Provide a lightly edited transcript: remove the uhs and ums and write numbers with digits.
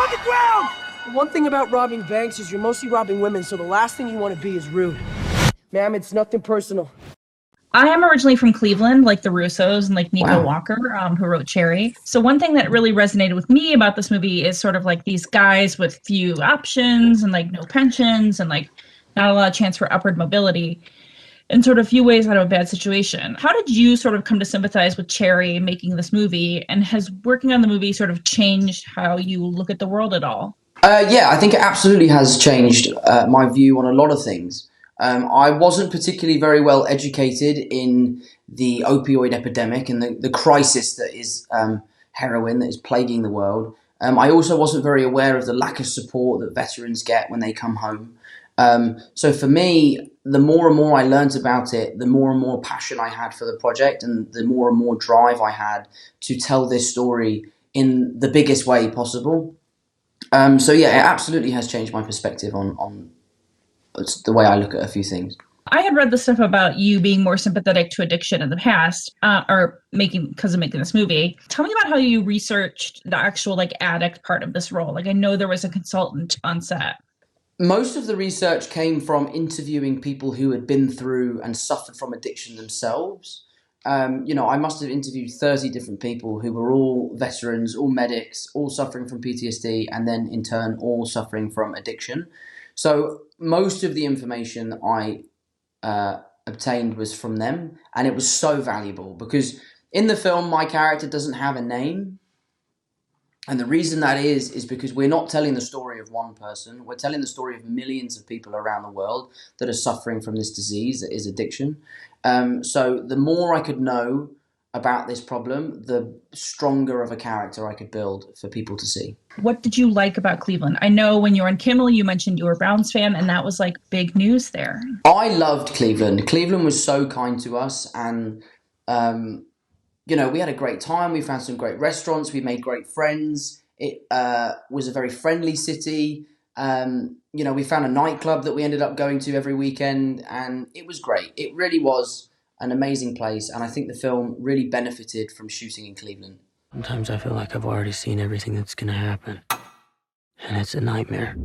on the ground! The one thing about robbing banks is you're mostly robbing women, so the last thing you want to be is rude. Ma'am, it's nothing personal. I am originally from Cleveland, like the Russos and like Nico Wow. Walker, who wrote Cherry. So one thing that really resonated with me about this movie is sort of like these guys with few options and like no pensions and like not a lot of chance for upward mobility and sort of few ways out of a bad situation. How did you sort of come to sympathize with Cherry making this movie, and has working on the movie sort of changed how you look at the world at all? Yeah, I think it absolutely has changed my view on a lot of things. I wasn't particularly very well educated in the opioid epidemic and the crisis that is heroin that is plaguing the world. I also wasn't very aware of the lack of support that veterans get when they come home. So for me, the more and more I learnt about it, the more and more passion I had for the project, and the more and more drive I had to tell this story in the biggest way possible. So yeah, it absolutely has changed my perspective on the way I look at a few things. I had read the stuff about you being more sympathetic to addiction in the past, or making because of making this movie. Tell me about how you researched the actual like addict part of this role. Like I know there was a consultant on set. Most of the research came from interviewing people who had been through and suffered from addiction themselves. I must have interviewed 30 different people who were all veterans, all medics, all suffering from PTSD, and then in turn all suffering from addiction. So most of the information I obtained was from them, and it was so valuable because in the film my character doesn't have a name. And the reason that is because we're not telling the story of one person. We're telling the story of millions of people around the world that are suffering from this disease that is addiction. So the more I could know about this problem, the stronger of a character I could build for people to see. What did you like about Cleveland? I know when you were on Kimmel, you mentioned you were a Browns fan, and that was like big news there. I loved Cleveland. Cleveland was so kind to us, and we had a great time. We found some great restaurants. We made great friends. It was a very friendly city. We found a nightclub that we ended up going to every weekend, and it was great. It really was an amazing place, and I think the film really benefited from shooting in Cleveland. Sometimes I feel like I've already seen everything that's gonna happen, and it's a nightmare.